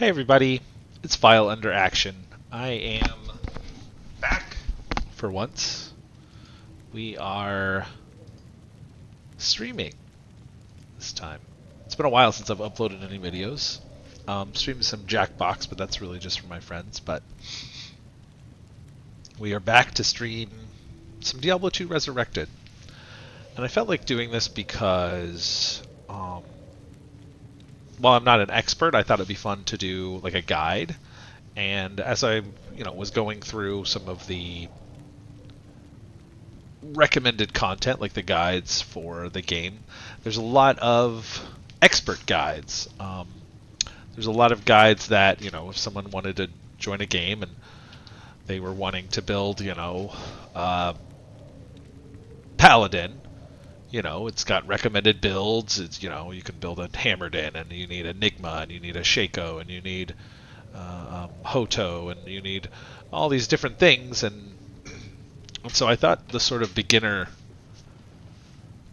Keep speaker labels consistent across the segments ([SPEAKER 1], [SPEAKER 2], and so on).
[SPEAKER 1] Hey everybody, it's File Under Action. I am back for once. We are streaming this time. It's been a while since I've uploaded any videos. Streamed some Jackbox, but that's really just for my friends. But we are back to stream some Diablo 2 Resurrected. And I felt like doing this because while I'm not an expert, I thought it'd be fun to do like a guide. And as I, was going through some of the recommended content, like the guides for the game, there's a lot of expert guides. There's a lot of guides that, if someone wanted to join a game and they were wanting to build, Paladin, it's got recommended builds. It's, you can build a Hammerden, and you need Enigma, and you need a Shaco, and you need Hoto, and you need all these different things. And so I thought the sort of beginner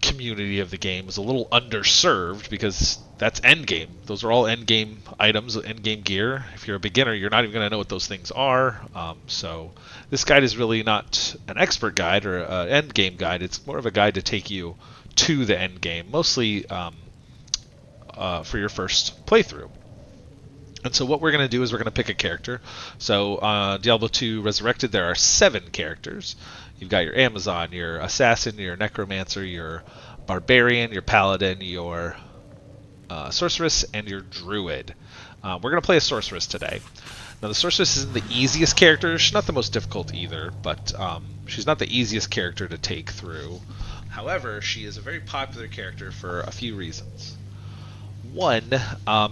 [SPEAKER 1] community of the game was a little underserved because that's endgame. Those are all endgame items, endgame gear. If you're a beginner, you're not even going to know what those things are. So this guide is really not an expert guide or an endgame guide. It's more of a guide to take you to the endgame, mostly for your first playthrough. And so what we're going to do is we're going to pick a character. So Diablo 2 Resurrected, there are 7 characters. You've got your Amazon, your Assassin, your Necromancer, your Barbarian, your Paladin, your Sorceress, and your Druid. We're going to play a Sorceress today. Now the Sorceress isn't the easiest character. She's not the most difficult either, but she's not the easiest character to take through. However, she is a very popular character for a few reasons. One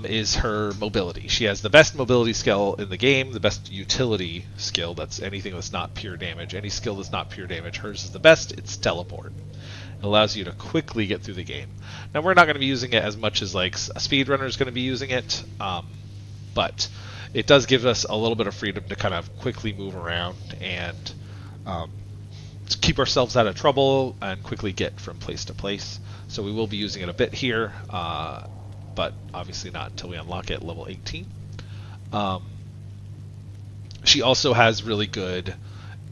[SPEAKER 1] is her mobility. She has the best mobility skill in the game, the best utility skill. That's anything that's not pure damage. Any skill that's not pure damage. Hers is the best. It's teleport. It allows you to quickly get through the game. Now, we're not going to be using it as much as like a speedrunner is going to be using it, but it does give us a little bit of freedom to kind of quickly move around and keep ourselves out of trouble and quickly get from place to place. So we will be using it a bit here, but obviously not until we unlock it level 18. She also has really good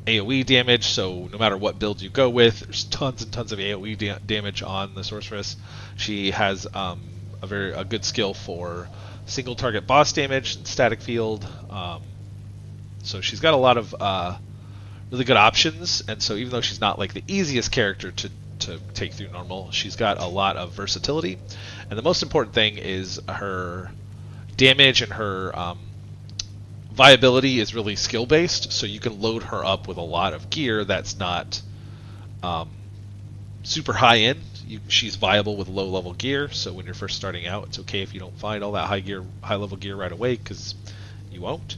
[SPEAKER 1] AoE damage, so no matter what build you go with, there's tons and tons of AoE damage on the Sorceress. She has a good skill for single target boss damage and static field. So she's got a lot of really good options, and so even though she's not like the easiest character to take through normal, she's got a lot of versatility. And the most important thing is her damage and her viability is really skill based, so you can load her up with a lot of gear that's not super high end. She's viable with low level gear, so when you're first starting out, it's okay if you don't find all that high level gear right away, because you won't.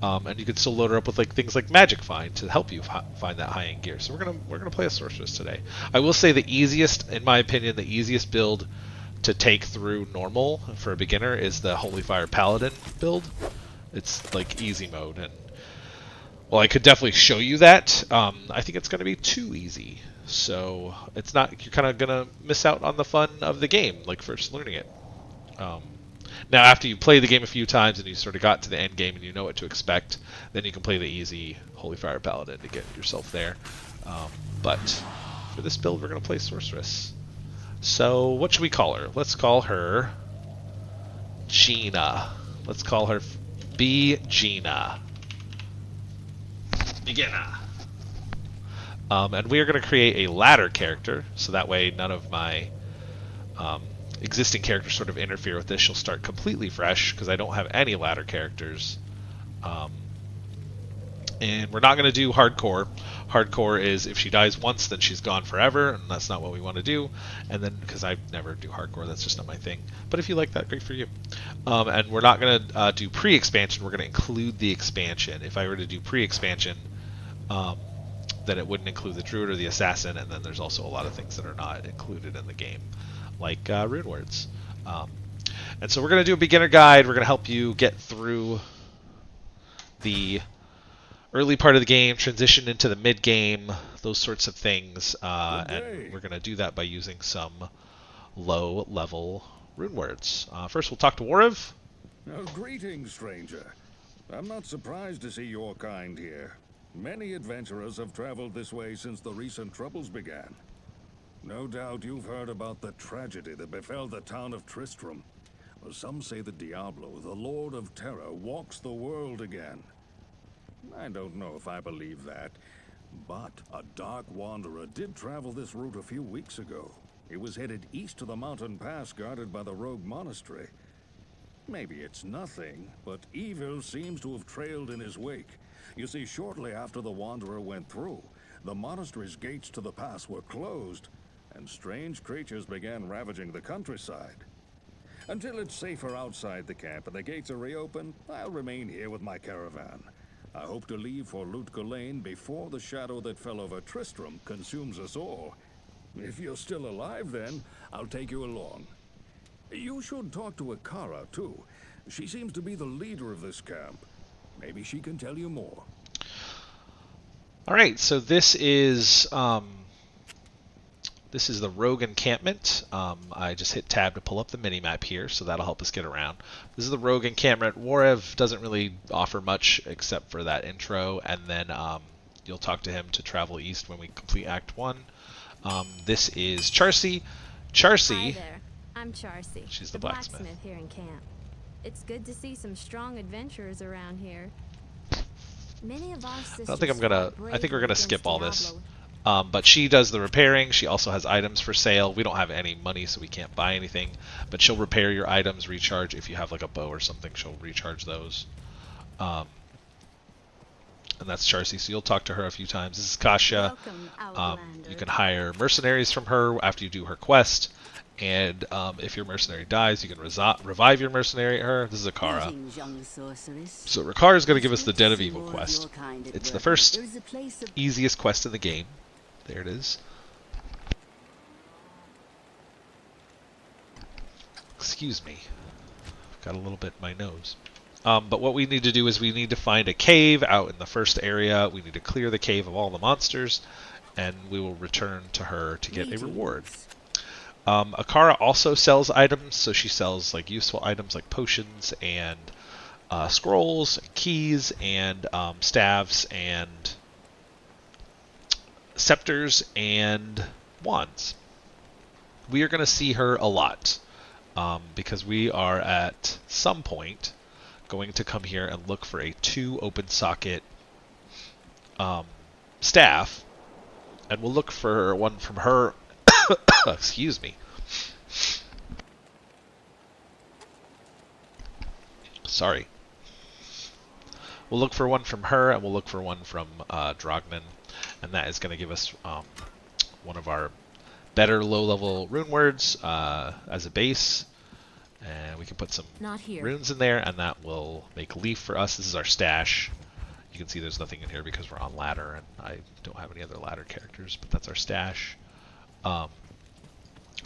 [SPEAKER 1] And you can still load her up with things like Magic Find to help you find that high end gear. So we're gonna play a Sorceress today. I will say the easiest, in my opinion, the easiest build to take through normal for a beginner is the Holy Fire Paladin build. It's like easy mode, and well, I could definitely show you that. I think it's going to be too easy, so it's not. You're kind of going to miss out on the fun of the game, like first learning it. Now, after you play the game a few times and you sort of got to the end game and you know what to expect, then you can play the easy Holy Fire Paladin to get yourself there. But for this build, we're going to play Sorceress. So what should we call her? Let's call her Gina. Let's call her Gina. Beginner. And we are going to create a ladder character, so that way none of my existing characters sort of interfere with this. She'll start completely fresh because I don't have any ladder characters. And we're not going to do hardcore. Hardcore is if she dies once, then she's gone forever, and that's not what we want to do. And then, because I never do hardcore, that's just not my thing. But if you like that, great for you. And we're not going to do pre-expansion. We're going to include the expansion. If I were to do pre-expansion, then it wouldn't include the Druid or the Assassin, and then there's also a lot of things that are not included in the game, like rune words. And so we're going to do a beginner guide. We're going to help you get through the early part of the game, transition into the mid game, those sorts of things, and we're going to do that by using some low level rune words. First we'll talk to Wariv.
[SPEAKER 2] Oh, greetings, stranger. I'm not surprised to see your kind here. Many adventurers have traveled this way since the recent troubles began. No doubt you've heard about the tragedy that befell the town of Tristram. Well, some say that Diablo, the Lord of Terror, walks the world again. I don't know if I believe that, but a dark wanderer did travel this route a few weeks ago. He was headed east to the mountain pass guarded by the rogue monastery. Maybe it's nothing, but evil seems to have trailed in his wake. You see, shortly after the wanderer went through, the monastery's gates to the pass were closed, and strange creatures began ravaging the countryside. Until it's safer outside the camp and the gates are reopened, I'll remain here with my caravan. I hope to leave for Lutga Lane before the shadow that fell over Tristram consumes us all. If you're still alive then, I'll take you along. You should talk to Akara, too. She seems to be the leader of this camp. Maybe she can tell you more.
[SPEAKER 1] All right, so this is the rogue encampment. I just hit tab to pull up the mini-map here, so that'll help us get around. This is the rogue encampment. Warev doesn't really offer much except for that intro, and then you'll talk to him to travel east when we complete Act 1. This is Charcy. Charcy.
[SPEAKER 3] Hi there. I'm Charcy.
[SPEAKER 1] She's the blacksmith
[SPEAKER 3] here in camp. It's good to see some strong adventurers around here. Many of our sisters
[SPEAKER 1] I think we're gonna skip all this.
[SPEAKER 3] Diablo.
[SPEAKER 1] But she does the repairing. She also has items for sale. We don't have any money, so we can't buy anything. But she'll repair your items, recharge. If you have like a bow or something, she'll recharge those. And that's Charcy, so you'll talk to her a few times. This is Kasha. You can hire mercenaries from her after you do her quest. And if your mercenary dies, you can revive your mercenary at her. This is Akara. So Rakara is going to give us the Den of Evil quest. It's the first easiest quest in the game. There it is. Excuse me. Got a little bit in my nose. But what we need to do is we need to find a cave out in the first area. We need to clear the cave of all the monsters. And we will return to her to get a reward. Akara also sells items, so she sells like useful items like potions and scrolls, and keys, and staves, and scepters, and wands. We are going to see her a lot because we are at some point going to come here and look for a 2 open socket staff, and we'll look for one from her. Excuse me. Sorry. We'll look for one from her, and we'll look for one from Drognan, and that is going to give us one of our better low-level rune words as a base, and we can put some runes in there, and that will make leaf for us. This is our stash. You can see there's nothing in here because we're on ladder, and I don't have any other ladder characters, but that's our stash.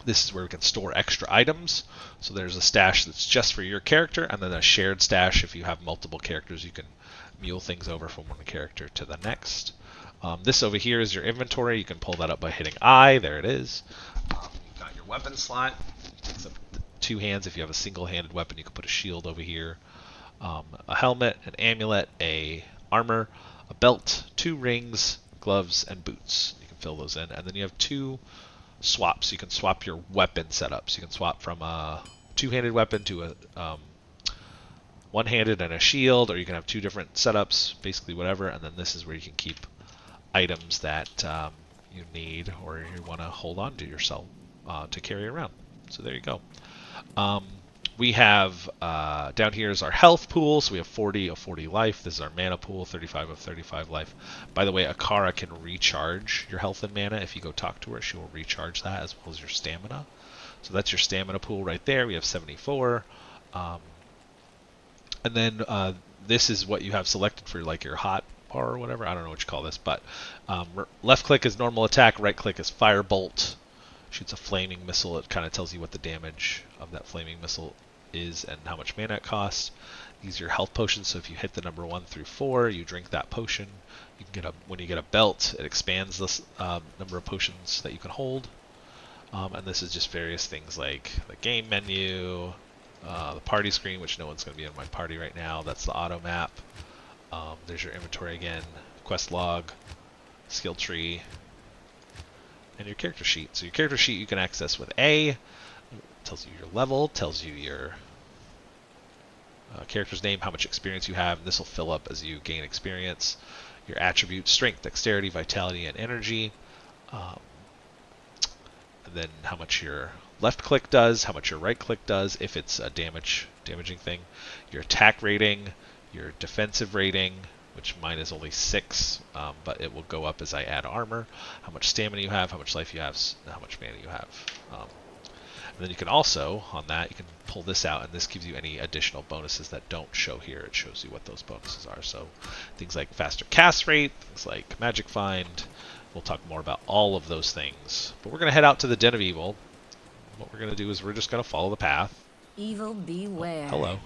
[SPEAKER 1] This is where we can store extra items. So there's a stash that's just for your character, and then a shared stash. If you have multiple characters, you can mule things over from one character to the next. This over here is your inventory. You can pull that up by hitting I. There it is. You've got your weapon slot. It takes up 2 hands. If you have a single-handed weapon, you can put a shield over here. A helmet, an amulet, a armor, a belt, 2 rings, gloves, and boots. You can fill those in. And then you have 2 swaps. You can swap your weapon setups. You can swap from a 2-handed weapon to a 1-handed and a shield, or you can have 2 different setups, basically whatever. And then this is where you can keep items that you need or you want to hold on to yourself to carry around. So there you go. We have down here is our health pool, so we have 40 of 40 life. This is our mana pool, 35 of 35 life. By the way, Akara can recharge your health and mana. If you go talk to her, she will recharge that as well as your stamina. So that's your stamina pool right there. We have 74. And then this is what you have selected for like your hot bar or whatever. I don't know what you call this, but left click is normal attack, right click is firebolt. Shoots a flaming missile. It kind of tells you what the damage of that flaming missile is and how much mana it costs. These are your health potions, so if you hit the number 1 through 4, you drink that potion. You can get when you get a belt, it expands this number of potions that you can hold. And this is just various things like the game menu, the party screen, which no one's going to be in my party right now. That's the auto map. There's your inventory again, quest log, skill tree, and your character sheet. So your character sheet you can access with A. It tells you your level, tells you your character's name, how much experience you have, and this will fill up as you gain experience. Your attributes, strength, dexterity, vitality, and energy. And then how much your left click does, how much your right click does, if it's a damaging thing. Your attack rating, your defensive rating, which mine is only 6, but it will go up as I add armor. How much stamina you have, how much life you have, how much mana you have. And then you can also, on that, you can pull this out, and this gives you any additional bonuses that don't show here. It shows you what those bonuses are. So things like faster cast rate, things like magic find. We'll talk more about all of those things. But we're going to head out to the Den of Evil. What we're going to do is we're just going to follow the path.
[SPEAKER 4] Evil beware.
[SPEAKER 1] Oh, hello.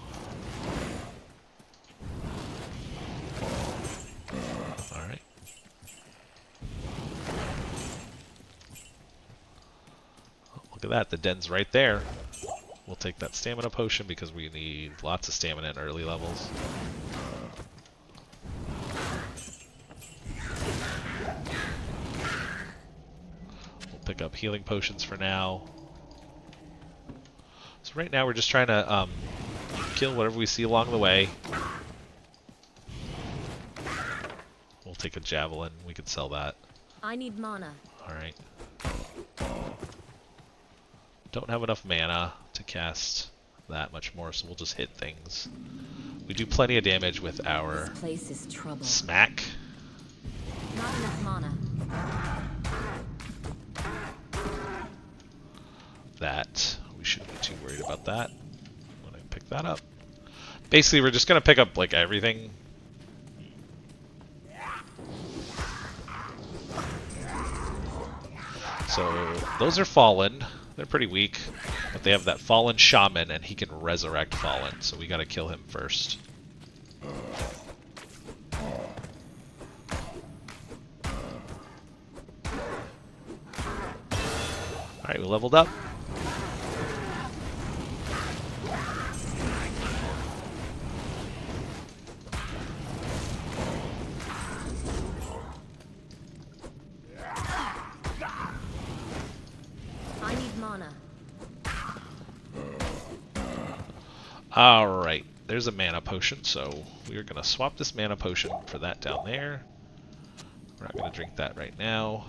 [SPEAKER 1] Alright. Oh, look at that. The den's right there. We'll take that stamina potion because we need lots of stamina in early levels. Pick up healing potions for now. So right now we're just trying to kill whatever we see along the way. We'll take a javelin. We could sell that.
[SPEAKER 4] I need mana.
[SPEAKER 1] Alright. Don't have enough mana to cast that much more, so we'll just hit things. We do plenty of damage with our
[SPEAKER 4] This place is trouble.
[SPEAKER 1] smack.
[SPEAKER 4] Not enough mana.
[SPEAKER 1] That we shouldn't be too worried about that when I pick that up. Basically, we're just gonna pick up like everything. So those are fallen. They're pretty weak, but they have that fallen shaman, and he can resurrect fallen. So we gotta kill him first. All right, we leveled up.
[SPEAKER 4] I need mana.
[SPEAKER 1] Alright, there's a mana potion, so we're going to swap this mana potion for that down there. We're not going to drink that right now.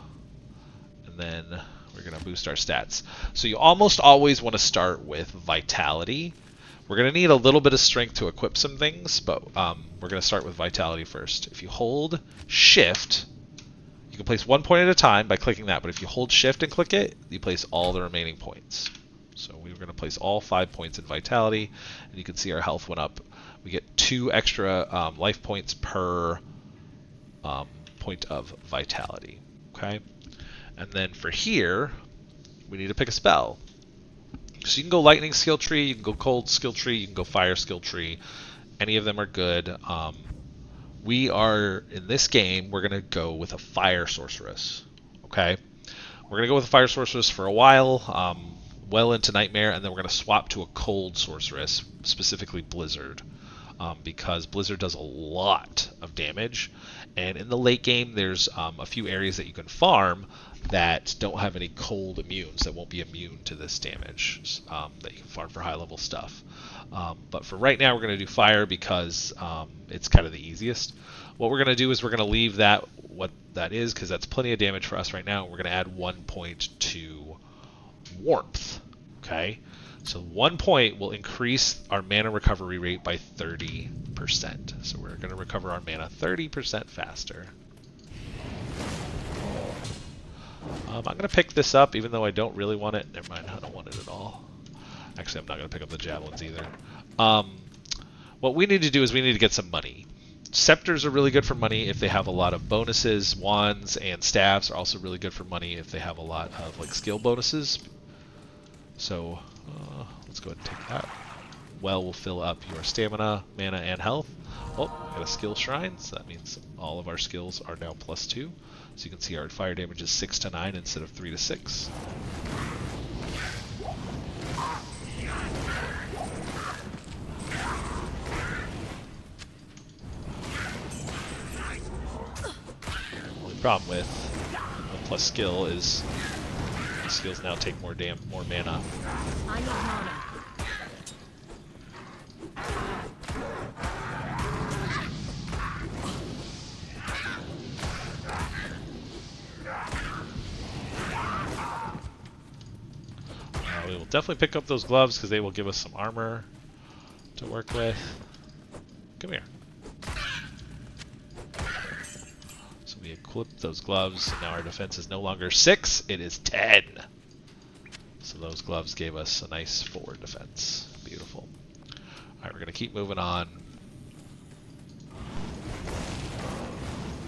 [SPEAKER 1] And then we're going to boost our stats. So you almost always want to start with Vitality. We're going to need a little bit of strength to equip some things, but we're going to start with Vitality first. If you hold Shift, you can place 1 point at a time by clicking that, but if you hold Shift and click it, you place all the remaining points. So we're going to place all 5 points in Vitality, and you can see our health went up. We get 2 extra life points per point of Vitality. Okay, and then for here, we need to pick a spell. So you can go Lightning skill tree, you can go Cold skill tree, you can go Fire skill tree. Any of them are good. We are, in this game, we're going to go with a Fire Sorceress. Okay? We're going to go with a Fire Sorceress for a while, well into Nightmare, and then we're going to swap to a Cold Sorceress, specifically Blizzard, because Blizzard does a lot of damage. And in the late game, there's a few areas that you can farm that don't have any cold immunes, that won't be immune to this damage, that you can farm for high-level stuff. But for right now, we're going to do Fire because it's kind of the easiest. What we're going to do is we're going to leave that what that is, because that's plenty of damage for us right now. We're going to add 1 point to Warmth. Okay? So 1 point will increase our mana recovery rate by 30%. So we're going to recover our mana 30% faster. I'm going to pick this up, even though I don't really want it. Never mind, I don't want it at all. Actually, I'm not going to pick up the javelins either. What we need to do is we need to get some money. Scepters are really good for money if they have a lot of bonuses. Wands and staffs are also really good for money if they have a lot of like skill bonuses. So let's go ahead and take that. Well, will fill up your stamina, mana, and health. Oh, got a skill shrine, so that means all of our skills are now +2. So you can see our fire damage is 6 to 9 instead of 3 to 6. problem with a plus skill is skills now take more mana.
[SPEAKER 4] I need mana.
[SPEAKER 1] We will definitely pick up those gloves because they will give us some armor to work with. Come here. So we equip those gloves, and now our defense is no longer 6, it is 10. So those gloves gave us a nice 4 defense. Beautiful. Alright, we're going to keep moving on.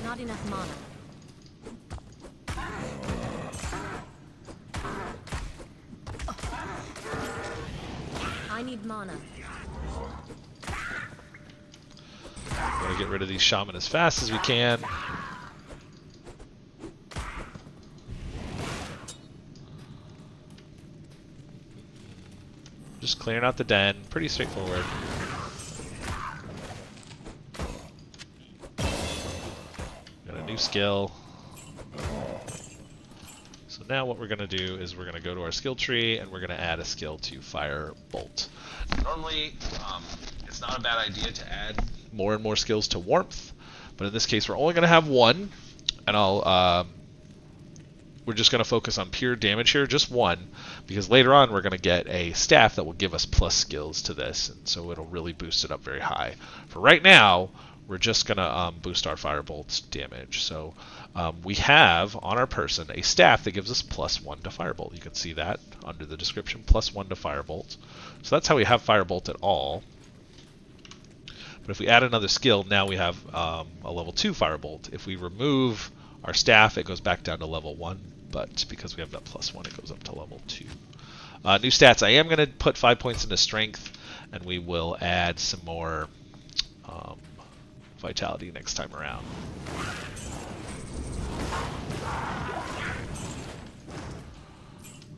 [SPEAKER 4] Not enough mana. I need mana.
[SPEAKER 1] We're going to get rid of these shaman as fast as we can. Just clearing out the den. Pretty straightforward. Got a new skill. So now what we're going to do is we're going to go to our skill tree and we're going to add a skill to Fire Bolt. Normally, it's not a bad idea to add more and more skills to Warmth, but in this case we're only going to have one, and we're just going to focus on pure damage here, just one, because later on we're going to get a staff that will give us plus skills to this, and so it'll really boost it up very high. For right now, we're just going to boost our Firebolt's damage. So we have on our person a staff that gives us +1 to Firebolt. You can see that under the description, +1 to Firebolt. So that's how we have Firebolt at all. But if we add another skill, now we have a level 2 Firebolt. If we remove our staff, it goes back down to level 1. But because we have that +1, it goes up to level 2. New stats. I am going to put 5 points into Strength, and we will add some more Vitality next time around.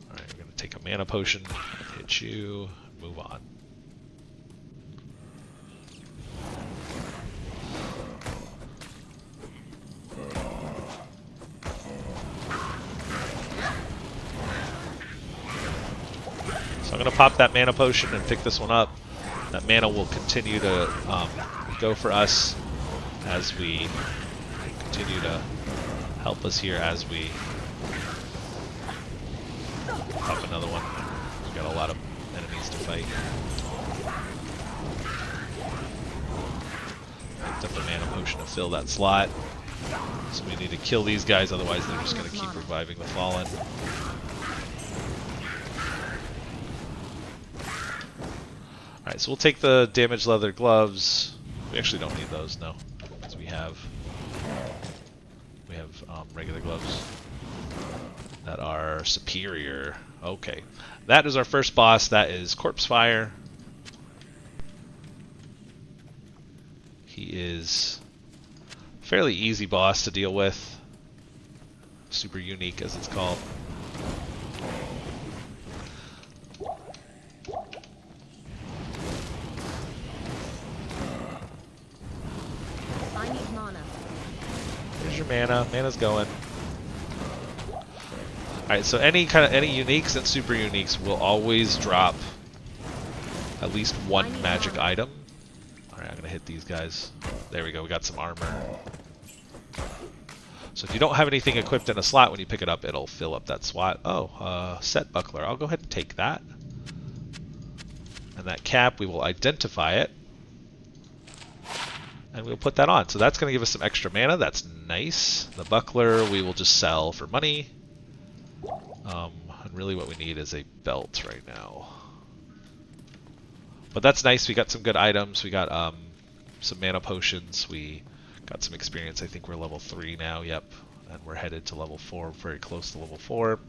[SPEAKER 1] Alright, we're going to take a mana potion, hit you, move on. So I'm going to pop that mana potion and pick this one up. That mana will continue to go for us as we continue to help us here as we pop another one. We've got a lot of enemies to fight. Picked up the mana potion to fill that slot. So we need to kill these guys, otherwise they're just going to keep reviving the fallen. Alright, so we'll take the damaged leather gloves. We actually don't need those, no, because we have regular gloves that are superior. Okay, that is our first boss. That is Corpse Fire. He is a fairly easy boss to deal with. Super unique, as it's called. Here's your mana. Mana's going. Alright, so any uniques and super uniques will always drop at least one magic item. Alright, I'm gonna hit these guys. There we go, we got some armor. So if you don't have anything equipped in a slot, when you pick it up, it'll fill up that slot. Oh, set buckler. I'll go ahead and take that. And that cap, we will identify it. And we'll put that on. So that's going to give us some extra mana. That's nice. The buckler we will just sell for money. And really what we need is a belt right now. But that's nice. We got some good items. We got some mana potions. We got some experience. I think we're level 3 now. Yep. And we're headed to level 4. Very close to level 4.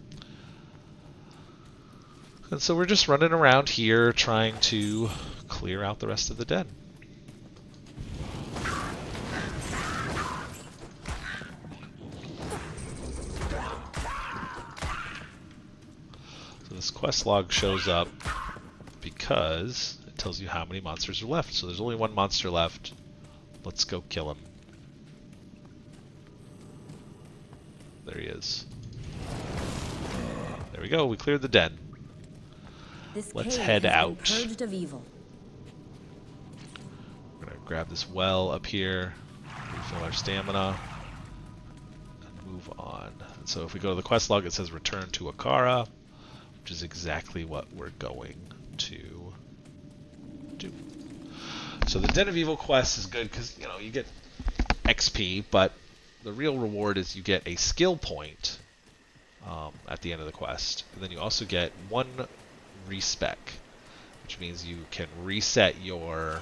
[SPEAKER 1] And so we're just running around here trying to clear out the rest of the den. This quest log shows up because it tells you how many monsters are left. So there's only one monster left. Let's go kill him. is. There we go. We cleared the den.
[SPEAKER 4] This
[SPEAKER 1] Let's
[SPEAKER 4] cave
[SPEAKER 1] head
[SPEAKER 4] has
[SPEAKER 1] out.
[SPEAKER 4] been purged of evil.
[SPEAKER 1] We're going to grab this well up here, refill our stamina, and move on. So if we go to the quest log, it says return to Akara, which is exactly what we're going to do. So the Den of Evil quest is good because, you know, you get XP, but the real reward is you get a skill point at the end of the quest. And then you also get 1 respec, which means you can reset your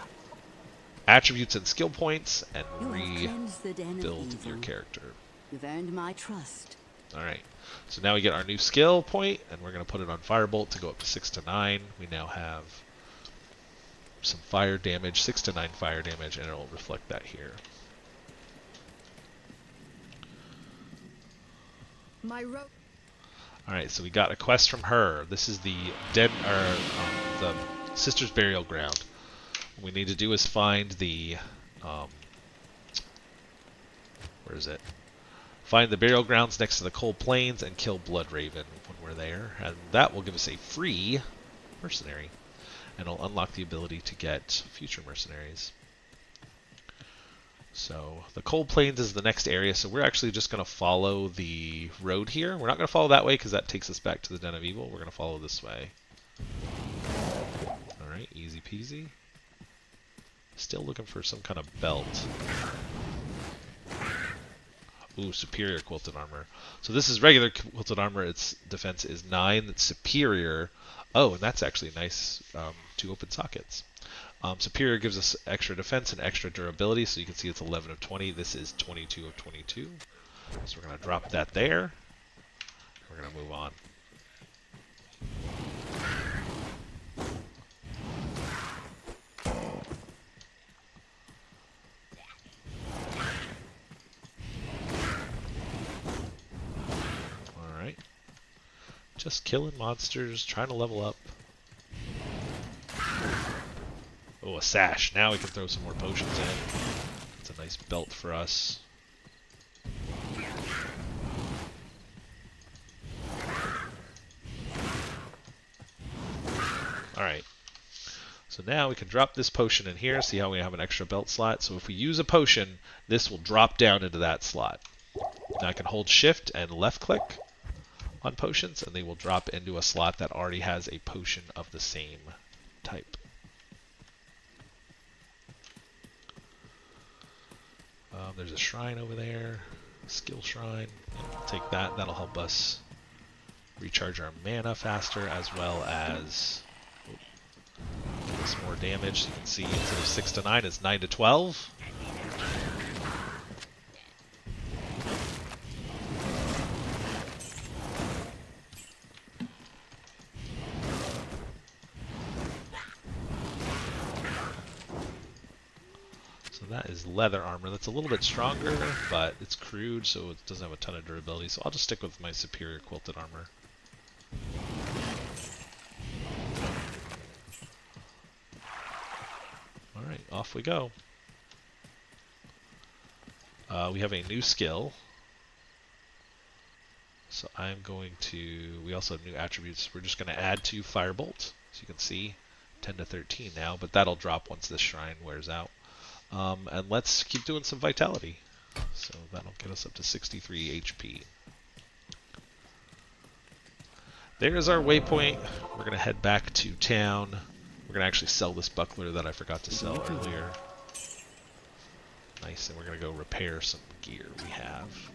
[SPEAKER 1] attributes and skill points and rebuild your character.
[SPEAKER 5] You've earned my trust.
[SPEAKER 1] Alright, so now we get our new skill point, and we're going to put it on Firebolt to go up to 6 to 9. We now have some fire damage, 6 to 9 fire damage, and it'll reflect that here. Alright, so we got a quest from her. This is the the Sister's Burial Ground. What we need to do is find the where is it? Find the burial grounds next to the Cold Plains and kill Blood Raven when we're there, and that will give us a free mercenary, and it'll unlock the ability to get future mercenaries. So the Cold Plains is the next area, so we're actually just going to follow the road here. We're not going to follow that way because that takes us back to the Den of Evil. We're going to follow this way. Alright, easy peasy. Still looking for some kind of belt. Ooh, superior quilted armor. So this is regular quilted armor. Its defense is 9. It's superior. Oh, and that's actually nice. 2 open sockets. Superior gives us extra defense and extra durability. So you can see it's 11 of 20. This is 22 of 22. So we're going to drop that there. We're going to move on. Just killing monsters, trying to level up. Oh, a sash. Now we can throw some more potions in. It's a nice belt for us. Alright. So now we can drop this potion in here. See how we have an extra belt slot? So if we use a potion, this will drop down into that slot. Now I can hold shift and left click on potions, and they will drop into a slot that already has a potion of the same type. There's a shrine over there, skill shrine. I'll take that. That'll help us recharge our mana faster, as well as give us more damage. You can see instead of 6 to 9, it's 9 to 12. That is leather armor. That's a little bit stronger, but it's crude, so it doesn't have a ton of durability. So I'll just stick with my superior quilted armor. Alright, off we go. We have a new skill. So I'm going to... We also have new attributes. We're just going to add to Firebolt. So you can see 10 to 13 now, but that'll drop once this shrine wears out. And let's keep doing some vitality. So that'll get us up to 63 HP. There's our waypoint. We're going to head back to town. We're going to actually sell this buckler that I forgot to sell earlier. Nice, and we're going to go repair some gear we have.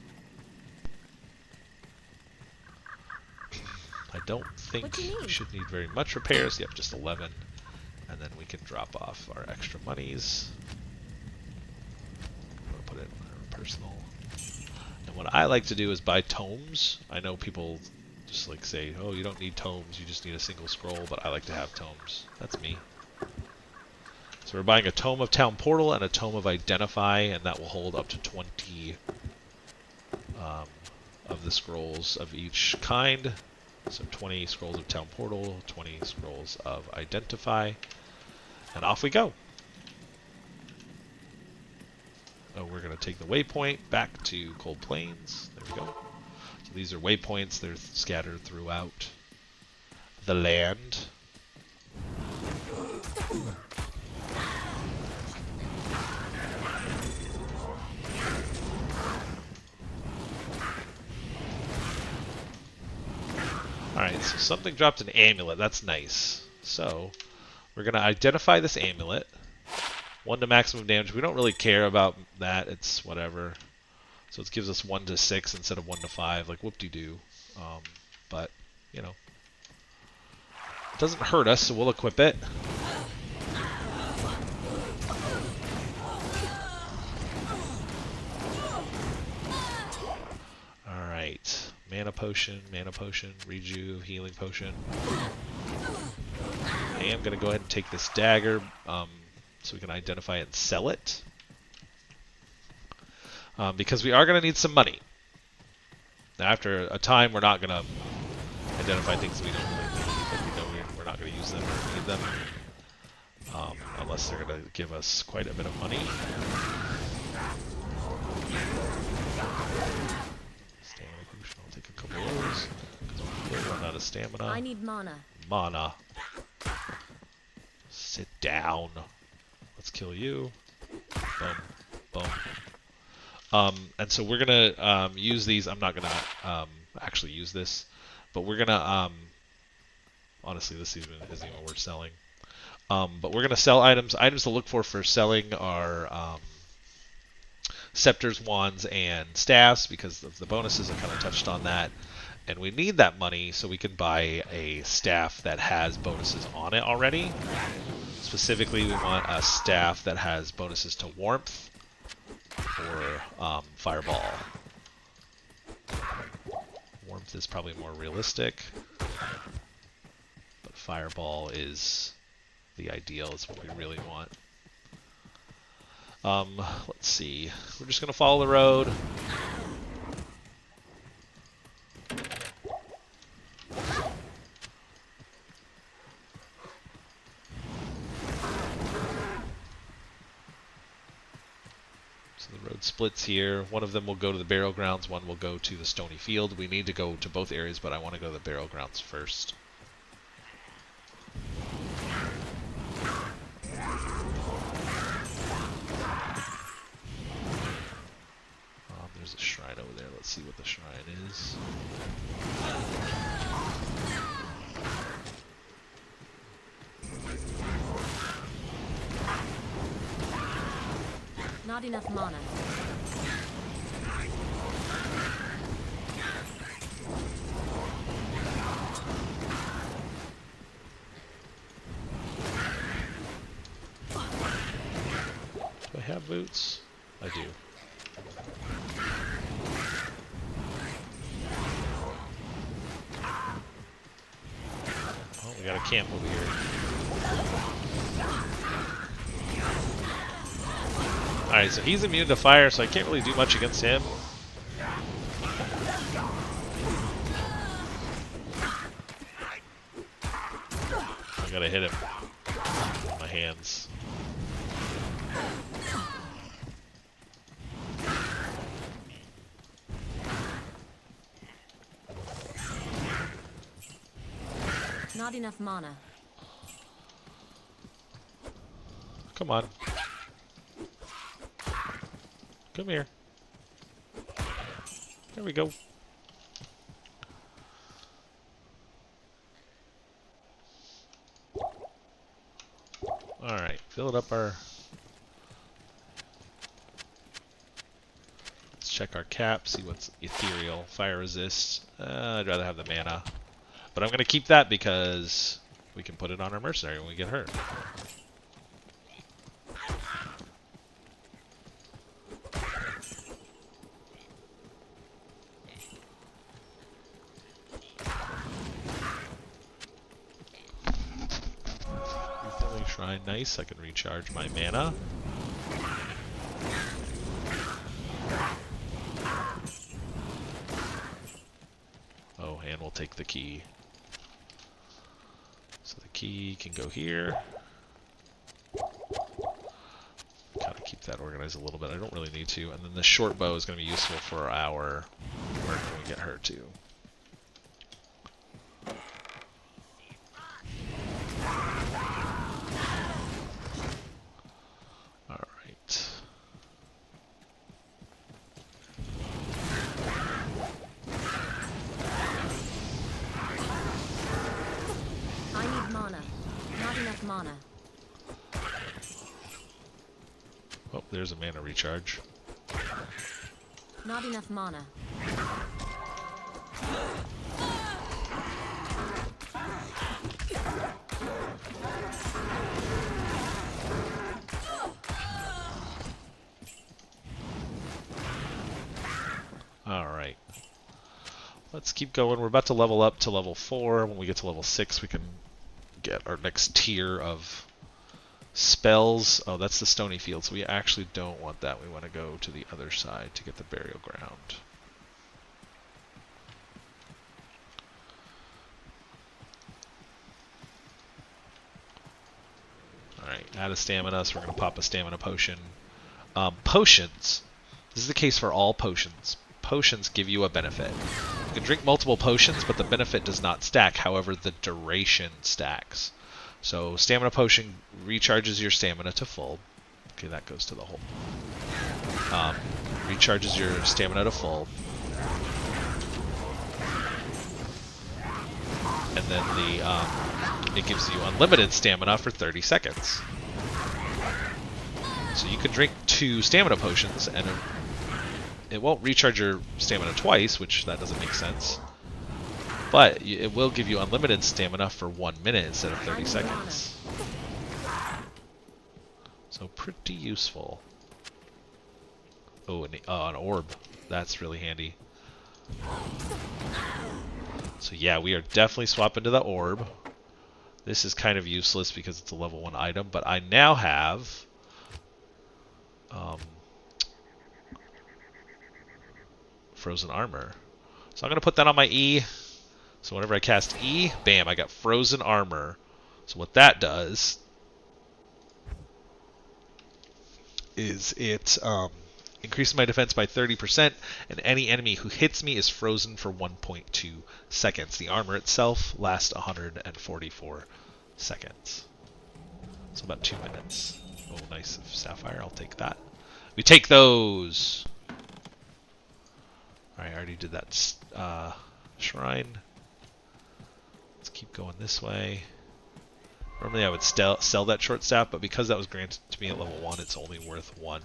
[SPEAKER 1] I don't think we should need very much repairs. Yep, just 11. And then we can drop off our extra monies. Put it in our personal. And what I like to do is buy tomes. I know people just like say, oh, you don't need tomes, you just need a single scroll, but I like to have tomes. That's me. So we're buying a tome of Town Portal and a tome of Identify, and that will hold up to 20 of the scrolls of each kind. So 20 scrolls of Town Portal, 20 scrolls of Identify, and off we go. Oh, we're going to take the waypoint back to Cold Plains. There we go. So these are waypoints. They're scattered throughout the land. Alright, so something dropped an amulet. That's nice. So, we're going to identify this amulet. 1 to maximum damage. We don't really care about that. It's whatever. So it gives us 1 to 6 instead of 1 to 5. Like, whoop-de-doo. But, you know. It doesn't hurt us, so we'll equip it. Alright. Mana potion, rejuve, healing potion. I am going to go ahead and take this dagger so we can identify it and sell it. Because we are going to need some money. Now, after a time, we're not going to identify things we don't really need, because we know we're not going to use them or need them. Unless they're going to give us quite a bit of money. I'll take a couple of those, because we'll run out of stamina.
[SPEAKER 4] I need mana.
[SPEAKER 1] Mana. Sit down. Let's kill you. Boom. Boom. And so we're gonna use these. I'm not gonna actually use this, but we're gonna honestly, this isn't even worth selling. But we're gonna sell items. Items to look for selling are scepters, wands, and staffs, because of the bonuses. I kind of touched on that. And we need that money so we can buy a staff that has bonuses on it already. Specifically, we want a staff that has bonuses to warmth or fireball. Warmth is probably more realistic, but fireball is the ideal. It's what we really want. Let's see. We're just going to follow the road. So the road splits here. One of them will go to the burial grounds, one will go to the stony field. We need to go to both areas, but I want to go to the burial grounds first. There's a shrine over there. Let's see what the shrine is.
[SPEAKER 4] Not enough mana.
[SPEAKER 1] Do I have boots? I do. Oh, we got a camp over here. Alright, so he's immune to fire, so I can't really do much against him. I gotta hit him with my hands.
[SPEAKER 4] Not enough mana.
[SPEAKER 1] Come on. Come here. There we go. Alright, fill up our... Let's check our cap, see what's ethereal. Fire resist. I'd rather have the mana. But I'm going to keep that because we can put it on our mercenary when we get hurt. Refilling shrine, nice. I can recharge my mana. Oh, and we'll take the key. So the key can go here. Gotta keep that organized a little bit. I don't really need to. And then the short bow is going to be useful for our... Where can we get her to? Alright.
[SPEAKER 4] I need mana. Not enough mana.
[SPEAKER 1] Oh, there's a mana recharge.
[SPEAKER 4] Not enough mana.
[SPEAKER 1] Alright. Let's keep going. We're about to level up to level 4. When we get to level 6, we can get our next tier of spells. Oh, that's the stony field, so we actually don't want that. We want to go to the other side to get the burial ground. Alright, out of stamina, so we're going to pop a stamina potion. Potions. This is the case for all potions. Potions give you a benefit. You can drink multiple potions, but the benefit does not stack. However, the duration stacks. So, stamina potion recharges your stamina to full. Okay, that goes to the hole. Recharges your stamina to full. And then it gives you unlimited stamina for 30 seconds. So you can drink 2 stamina potions, and it won't recharge your stamina twice, which that doesn't make sense. But it will give you unlimited stamina for 1 minute instead of 30 seconds. So pretty useful. Oh, an orb. That's really handy. So yeah, we are definitely swapping to the orb. This is kind of useless because it's a level 1 item, but I now have... frozen armor. So I'm going to put that on my E. So whenever I cast E, bam, I got frozen armor. So what that does is it increases my defense by 30%, and any enemy who hits me is frozen for 1.2 seconds. The armor itself lasts 144 seconds. So about 2 minutes. Oh, nice sapphire. I'll take that. We take those. Alright, I already did that shrine. Let's keep going this way. Normally I would sell that short staff, but because that was granted to me at level 1, it's only worth 1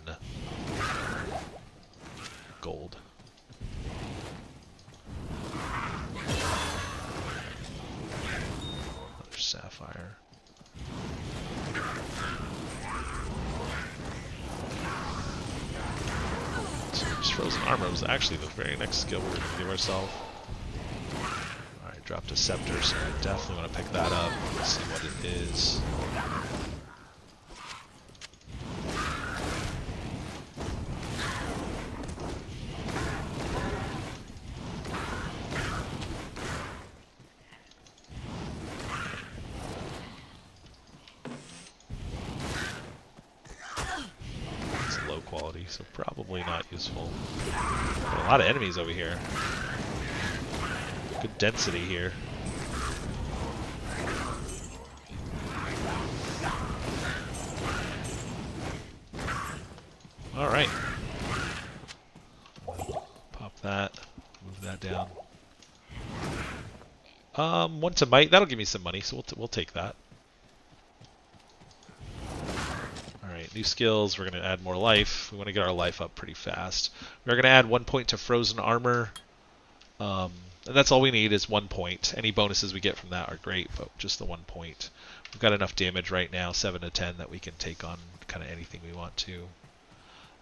[SPEAKER 1] gold. Another sapphire. So frozen armor was actually the very next skill we're going to give ourselves. Alright, dropped a scepter, so I definitely want to pick that up. Let's see what it is. Quality, so probably not useful. But a lot of enemies over here. Good density here. Alright. Pop that. Move that down. 1 to might. That'll give me some money, so we'll take that. Alright, new skills. We're going to add more life. We want to get our life up pretty fast. We're going to add 1 point to frozen armor. And that's all we need is 1 point. Any bonuses we get from that are great, but just the 1 point. We've got enough damage right now, 7 to 10, that we can take on kind of anything we want to. And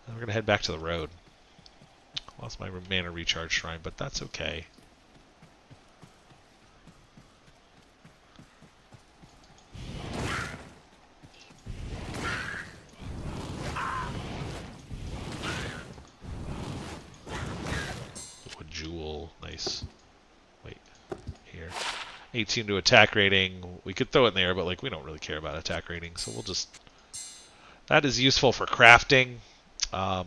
[SPEAKER 1] we're going to head back to the road. Lost my mana recharge shrine, but that's okay. Jewel, nice. Wait, here. 18 to attack rating. We could throw it in there, but like we don't really care about attack rating, so we'll just... That is useful for crafting. I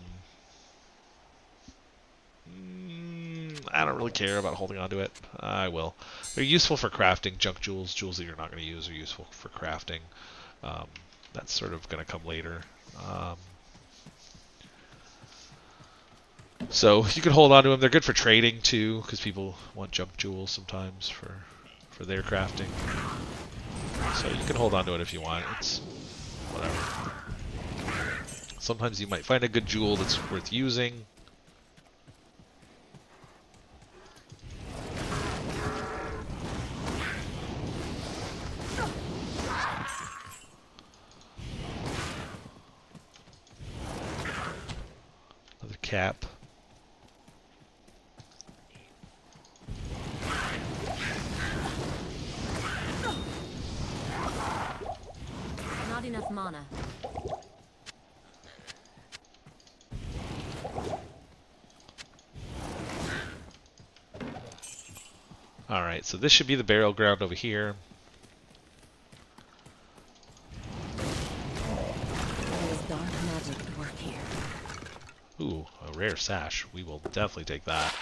[SPEAKER 1] don't really care about holding on to it. I will. They're useful for crafting. Junk jewels, jewels that you're not going to use, are useful for crafting. Um, that's sort of going to come later. So you can hold on to them. They're good for trading too, because people want junk jewels sometimes for their crafting. So you can hold on to it if you want. It's whatever. Sometimes you might find a good jewel that's worth using. Another cap.
[SPEAKER 4] Not enough mana.
[SPEAKER 1] Alright, so this should be the burial ground over here.
[SPEAKER 4] There is dark magic at work here.
[SPEAKER 1] Ooh, a rare sash. We will definitely take that.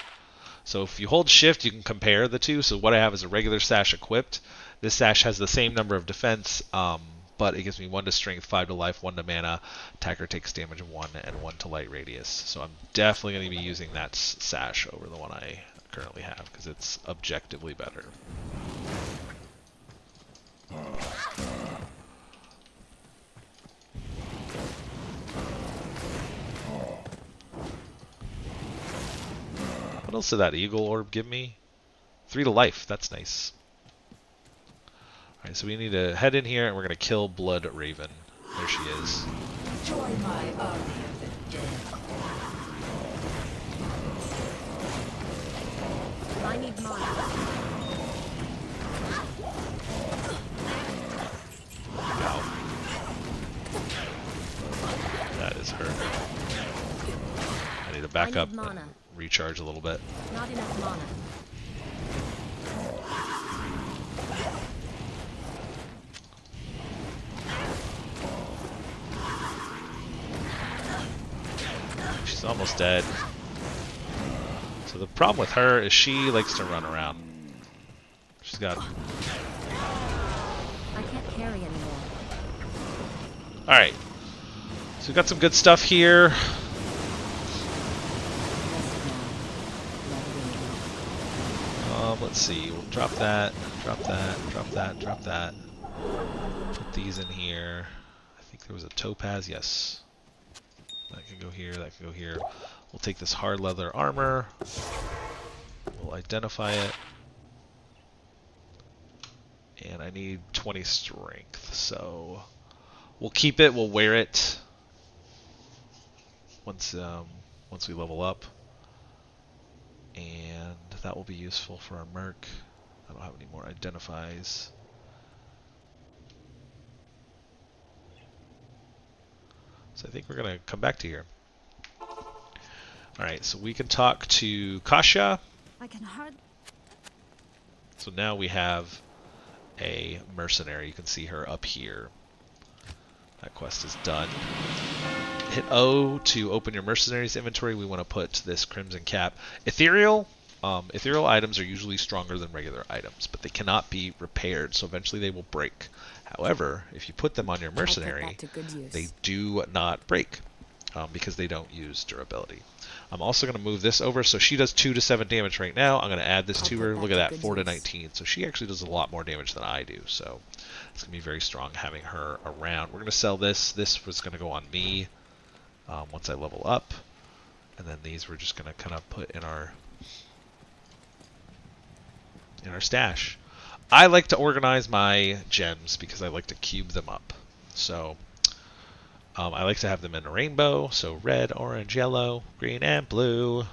[SPEAKER 1] So if you hold shift, you can compare the two. So what I have is a regular sash equipped. This sash has the same number of defense, but it gives me 1 to strength, 5 to life, 1 to mana. Attacker takes damage of 1, and 1 to light radius. So I'm definitely going to be using that sash over the one I currently have, because it's objectively better. What else did that eagle orb give me? 3 to life. That's nice. Alright, so we need to head in here and we're going to kill Blood Raven. There she is.
[SPEAKER 5] Join my army of the dead.
[SPEAKER 4] I need mana.
[SPEAKER 1] Ow. That is hurt. I need to back up and recharge a little bit.
[SPEAKER 4] Not enough mana.
[SPEAKER 1] She's almost dead. So the problem with her is she likes to run around. She's got...
[SPEAKER 4] I can't carry anymore.
[SPEAKER 1] Alright. So we've got some good stuff here. Let's see. We'll drop that, drop that, drop that, drop that. Put these in here. I think there was a topaz. Yes. That can go here. That can go here. We'll take this hard leather armor. We'll identify it. And I need 20 strength, so we'll keep it. We'll wear it once we level up, and that will be useful for our merc. I don't have any more identifies. So I think we're gonna come back to here. All right, so we can talk to Kasha.
[SPEAKER 3] I can hardly.
[SPEAKER 1] So now we have a mercenary. You can see her up here. That quest is done. Hit O to open your mercenaries inventory. We want to put this crimson cap. Ethereal items are usually stronger than regular items, but they cannot be repaired, so eventually they will break. However, if you put them on your mercenary, they do not break because they don't use durability. I'm also going to move this over, so she does 2 to 7 damage right now. I'm going to add this to her. Look at that, 4 to 19. So she actually does a lot more damage than I do. So it's going to be very strong having her around. We're going to sell this. This was going to go on me once I level up. And then these we're just going to kind of put in our stash. I like to organize my gems because I like to cube them up. So I like to have them in a rainbow, so red, orange, yellow, green, and blue.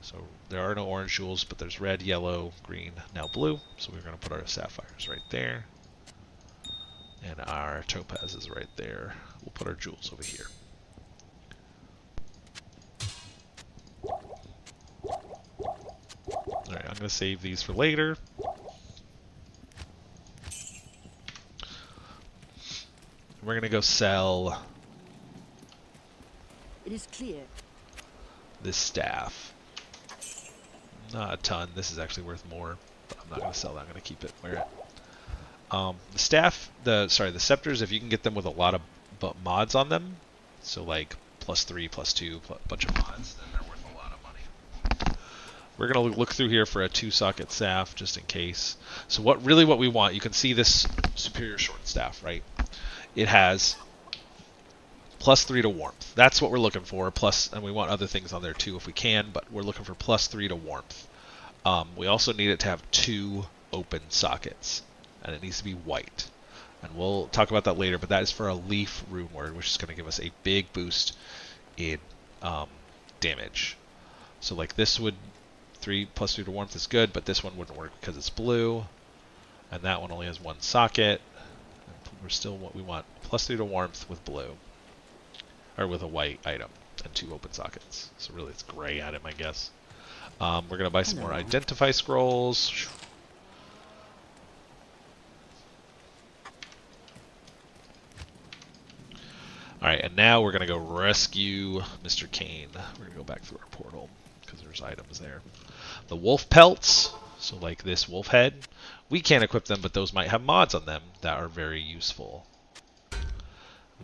[SPEAKER 1] So there are no orange jewels, but there's red, yellow, green, now blue. So we're going to put our sapphires right there. And our topazes right there. We'll put our jewels over here. Alright, I'm going to save these for later. We're going to go sell
[SPEAKER 6] It is clear.
[SPEAKER 1] This staff. Not a ton. This is actually worth more, but I'm not going to sell that. I'm going to keep it. Wear it. The staff, the scepters, if you can get them with a lot of mods on them, so like +3, +2, a bunch of mods, then they're worth a lot of money. We're going to look through here for a 2-socket staff, just in case. So what we want, you can see this superior short staff, right? It has +3 to warmth. That's what we're looking for. Plus, and we want other things on there too if we can, but we're looking for +3 to warmth. We also need it to have 2 open sockets, and it needs to be white. And we'll talk about that later, but that is for a leaf rune word, which is going to give us a big boost in damage. So like this would, +3 to warmth is good, but this one wouldn't work because it's blue, and that one only has 1 socket. We're still what we want, +3 to warmth with blue, or with a white item and 2 open sockets. So really it's gray item, I guess. We're going to buy some more identify scrolls. Alright, and now we're going to go rescue Mr. Kane. We're going to go back through our portal, because there's items there. The wolf pelts, so like this wolf head, we can't equip them, but those might have mods on them that are very useful.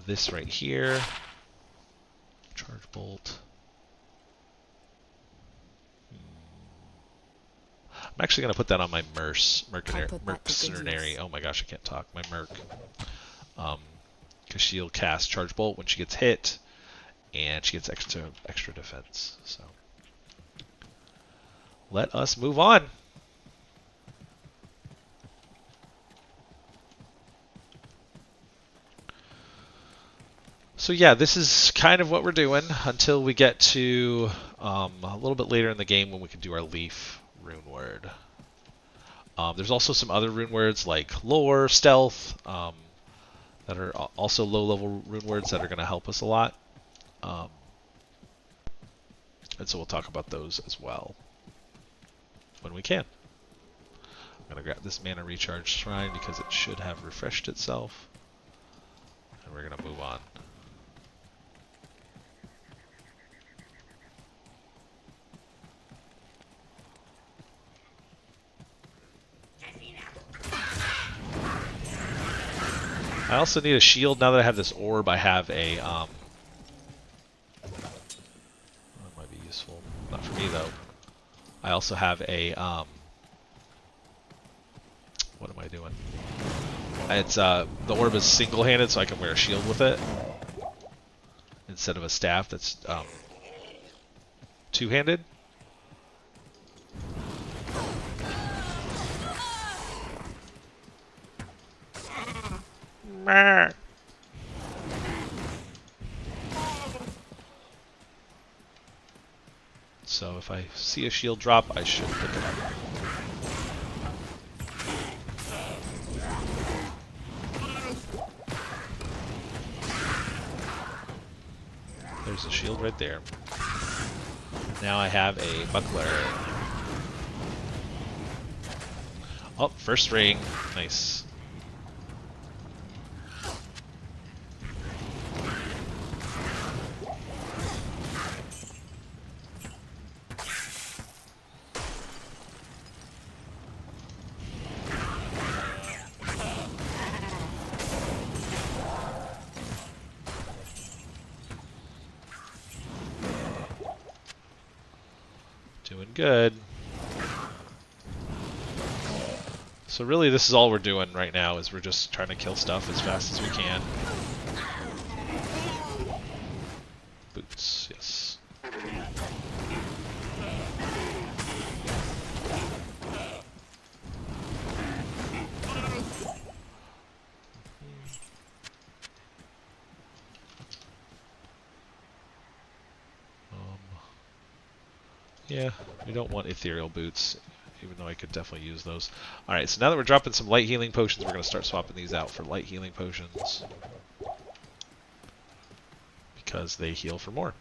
[SPEAKER 1] This right here, charge bolt. I'm actually going to put that on my mercenary. Oh my gosh, I can't talk. My merc. Because she'll cast charge bolt when she gets hit, and she gets extra defense. So let us move on. So yeah, this is kind of what we're doing until we get to a little bit later in the game when we can do our leaf rune word. There's also some other rune words like lore, stealth, that are also low-level rune words that are going to help us a lot. And so we'll talk about those as well when we can. I'm going to grab this mana recharge shrine because it should have refreshed itself. And we're going to move on. I also need a shield. Now that I have this orb, I have a, that might be useful. Not for me, though. I also have a, what am I doing? It's, the orb is single-handed, so I can wear a shield with it. Instead of a staff that's, two-handed. So if I see a shield drop, I should pick it up. There's a shield right there. Now I have a buckler. Oh, first ring. Nice. Doing good. So really this is all we're doing right now, is we're just trying to kill stuff as fast as we can. Boots, yes. Yeah, we don't want ethereal boots, even though I could definitely use those. Alright, so now that we're dropping some light healing potions, we're going to start swapping these out for light healing potions. Because they heal for more.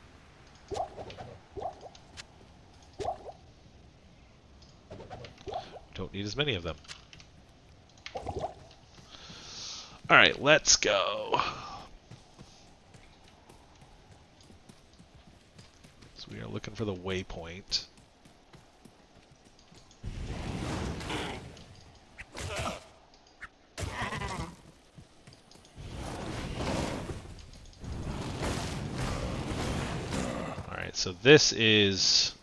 [SPEAKER 1] Don't need as many of them. Alright, let's go. are looking for the waypoint. Alright, so this is...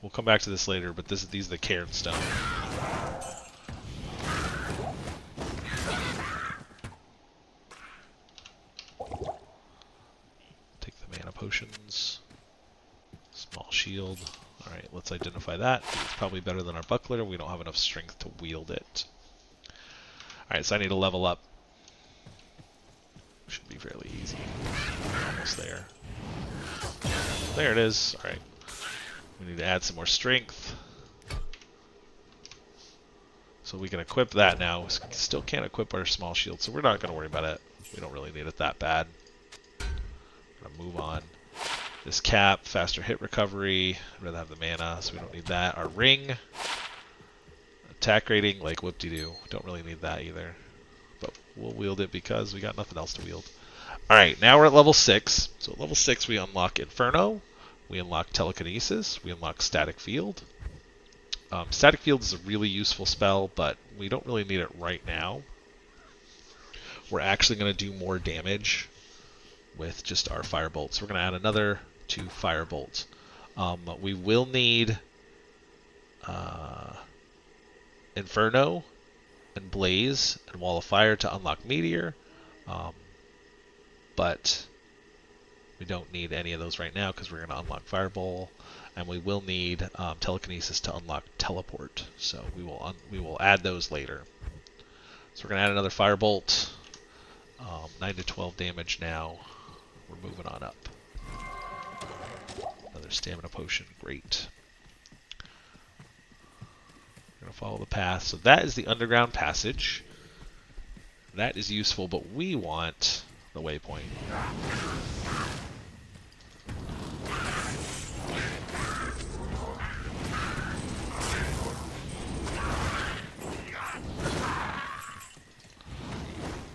[SPEAKER 1] We'll come back to this later, but these are the cairn stone. Take the mana potions. Small shield. Alright, let's identify that. It's probably better than our buckler. We don't have enough strength to wield it. Alright, so I need to level up. Should be fairly easy. Almost there. There it is. Alright. We need to add some more strength. So we can equip that now. We still can't equip our small shield, so we're not going to worry about it. We don't really need it that bad. I'm going to move on. This cap, faster hit recovery. I'd rather have the mana, so we don't need that. Our ring. Attack rating, like whoop-de-doo. Don't really need that either. But we'll wield it because we got nothing else to wield. Alright, now we're at level 6. So at level 6 we unlock Inferno. We unlock Telekinesis. We unlock Static Field. Static Field is a really useful spell, but we don't really need it right now. We're actually going to do more damage with just our Firebolt. So we're going to add another 2 Firebolt. We will need Inferno and Blaze and Wall of Fire to unlock Meteor. But we don't need any of those right now because we're going to unlock Fireball, and we will need Telekinesis to unlock Teleport. So we will add those later. So we're going to add another Firebolt. 9 to 12 damage now. We're moving on up. Another Stamina Potion. Great. We're going to follow the path. So that is the underground passage. That is useful, but we want the waypoint.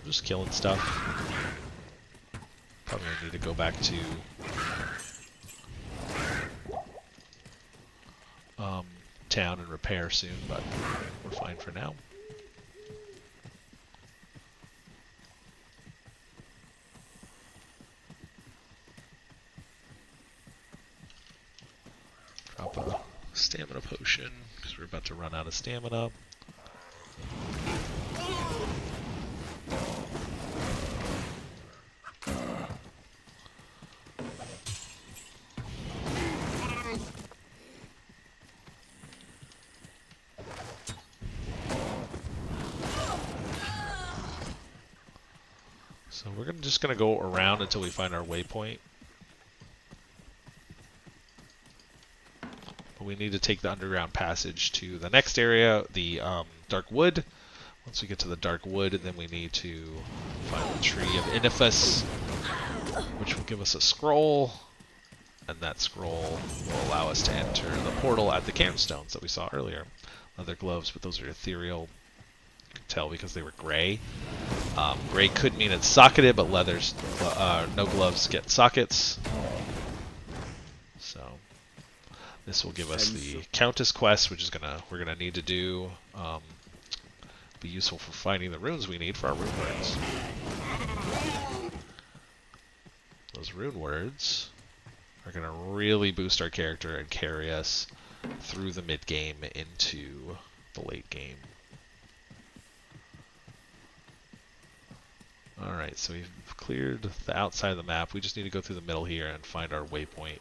[SPEAKER 1] Just killing stuff. Probably need to go back to town and repair soon, but we're fine for now. Drop a stamina potion because we're about to run out of stamina. So we're just going to go around until we find our waypoint. But we need to take the underground passage to the next area, the Dark Wood. Once we get to the Dark Wood, then we need to find the Tree of Inifus, which will give us a scroll. And that scroll will allow us to enter the portal at the cairnstones that we saw earlier. Leather gloves, but those are ethereal. You can tell because they were gray. Gray could mean it's socketed, but leathers, no gloves get sockets. So this will give us the Countess quest, which is we're gonna need to do. Be useful for finding the runes we need for our rune words. Those rune words are gonna really boost our character and carry us through the mid game into the late game. Alright, so we've cleared the outside of the map. We just need to go through the middle here and find our waypoint.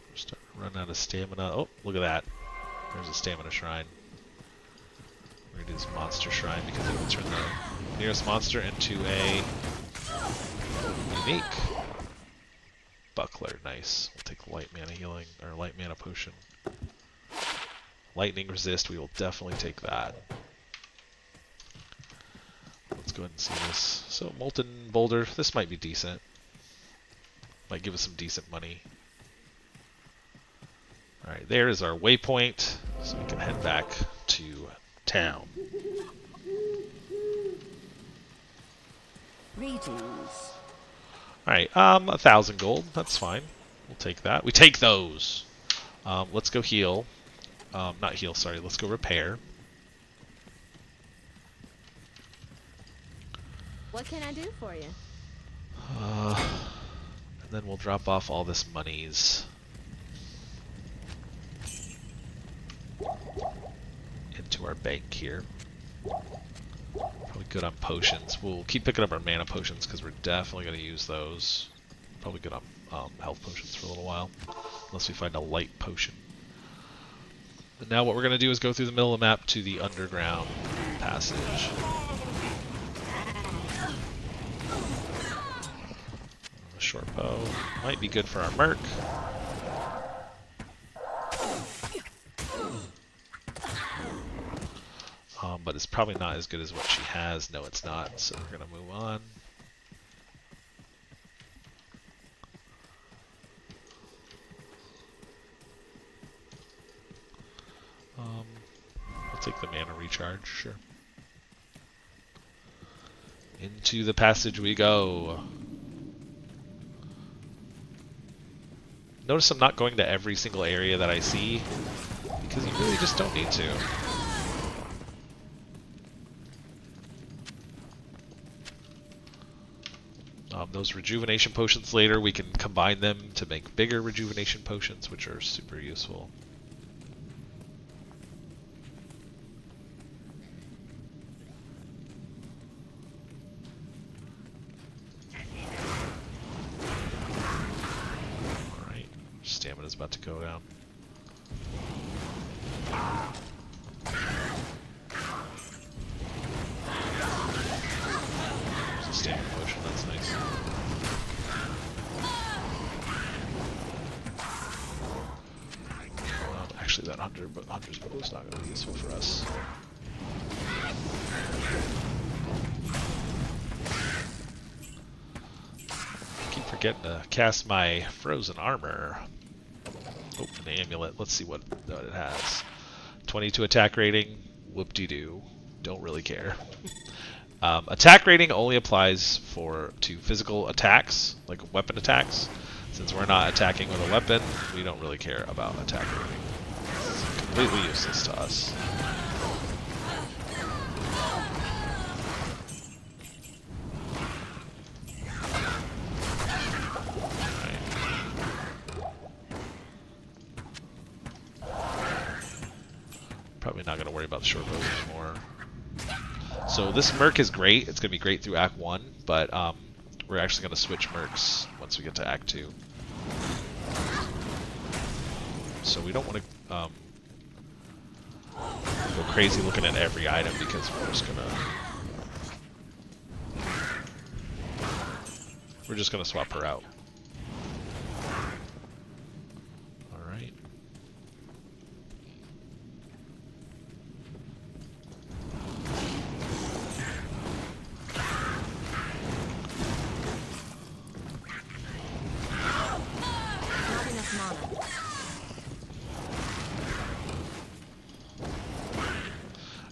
[SPEAKER 1] We're starting to run out of stamina. Oh, look at that. There's a stamina shrine. We're going to do this monster shrine because it will turn the nearest monster into a unique buckler. Nice. We'll take light mana healing, or light mana potion. Lightning resist, we will definitely take that. Let's go ahead and see this. So, Molten Boulder, this might be decent. Might give us some decent money. Alright, there is our waypoint, so we can head back to town.
[SPEAKER 5] Greetings.
[SPEAKER 1] Alright, 1,000 gold. That's fine. We'll take that. We take those. Let's go heal. Not heal, sorry. Let's go repair.
[SPEAKER 3] What can I do for you?
[SPEAKER 1] And then we'll drop off all this monies into our bank here. Probably good on potions. We'll keep picking up our mana potions because we're definitely going to use those. Probably good on health potions for a little while, unless we find a light potion. And now what we're going to do is go through the middle of the map to the underground passage. A short bow might be good for our merc. But it's probably not as good as what she has. No, it's not. So we're going to move on. We'll take the mana recharge, sure. Into the passage we go. Notice I'm not going to every single area that I see, because you really just don't need to. Those rejuvenation potions later, we can combine them to make bigger rejuvenation potions, which are super useful. Alright, stamina's about to go down. There's a stamina potion, that's nice. Actually, that hunter's bow is not going to be useful for us. I keep forgetting to cast my frozen armor. Oh, an amulet. Let's see what it has. 22 attack rating. Whoop-de-doo. Don't really care. Attack rating only applies to physical attacks, like weapon attacks. Since we're not attacking with a weapon, we don't really care about attack rating. It's completely useless to us. Probably not going to worry about the short bows anymore. So this Merc is great. It's going to be great through Act 1, but we're actually going to switch Mercs once we get to Act 2. So we don't want to go crazy looking at every item because we're just gonna swap her out. All right.
[SPEAKER 4] Not enough mana.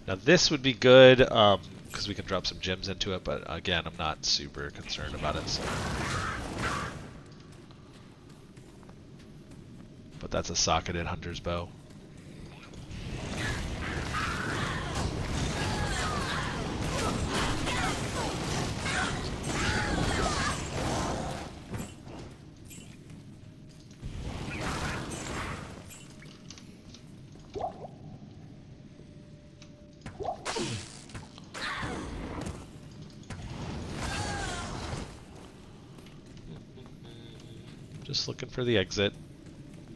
[SPEAKER 1] Now this would be good because we can drop some gems into it, but again, I'm not super concerned about it. So. But that's a socketed hunter's bow. Just looking for the exit.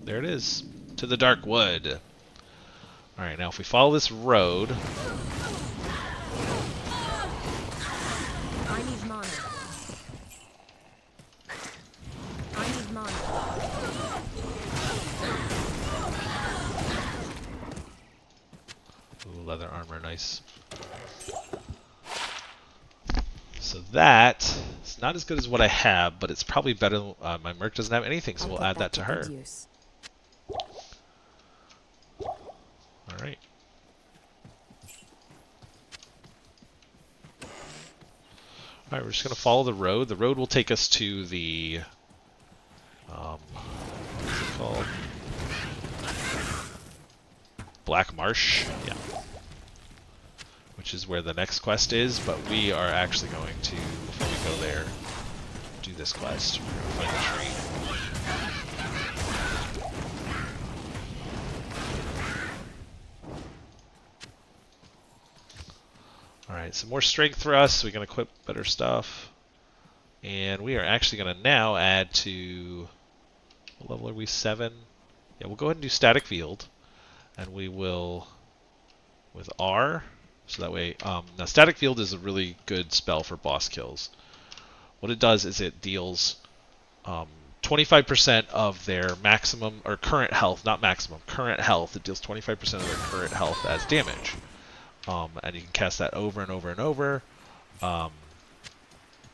[SPEAKER 1] There it is. To the dark wood. Alright, now if we follow this road...
[SPEAKER 4] I need mana. I need mana.
[SPEAKER 1] Ooh, leather armor, nice. So that is not as good as what I have, but it's probably better than... my Merc doesn't have anything, so we'll add that to her. Alright. Alright, we're just going to follow the road. The road will take us to the... what's it called? Black Marsh. Yeah. Which is where the next quest is, but we are actually going to, before we go there, do this quest. We're going to find the tree. Alright, some more strength for us. We can equip better stuff. And we are actually going to now add to... What level are we? 7? Yeah, we'll go ahead and do static field. And we will... with R. So that way... now, static field is a really good spell for boss kills. What it does is it deals 25% of their maximum... or current health, not maximum, current health. It deals 25% of their current health as damage. And you can cast that over and over and over, and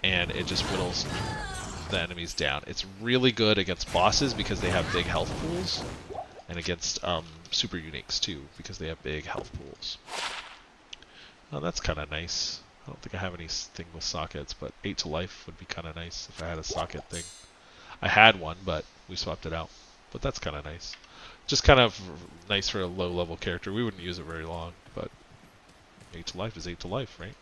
[SPEAKER 1] it just whittles the enemies down. It's really good against bosses because they have big health pools, and against super uniques too because they have big health pools. Oh, that's kind of nice. I don't think I have anything with sockets, but 8 to life would be kind of nice if I had a socket thing. I had one, but we swapped it out. But that's kind of nice. Just kind of nice for a low-level character. We wouldn't use it very long, but 8 to life is 8 to life, right?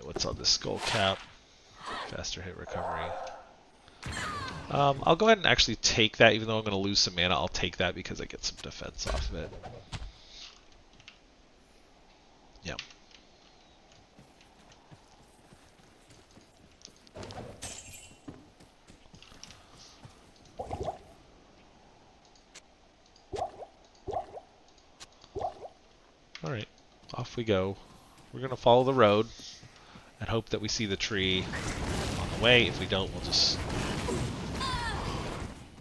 [SPEAKER 1] What's on this skull cap? Faster hit recovery. I'll go ahead and actually take that, even though I'm going to lose some mana. I'll take that because I get some defense off of it. Yep. Alright, off we go. We're going to follow the road and hope that we see the tree on the way. If we don't, we'll just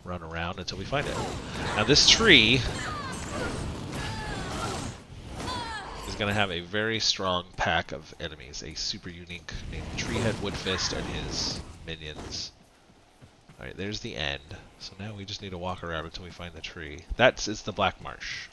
[SPEAKER 1] run around until we find it. Now this tree is going to have a very strong pack of enemies. A super unique named Treehead Woodfist and his minions. Alright, there's the end. So now we just need to walk around until we find the tree. That is the Black Marsh.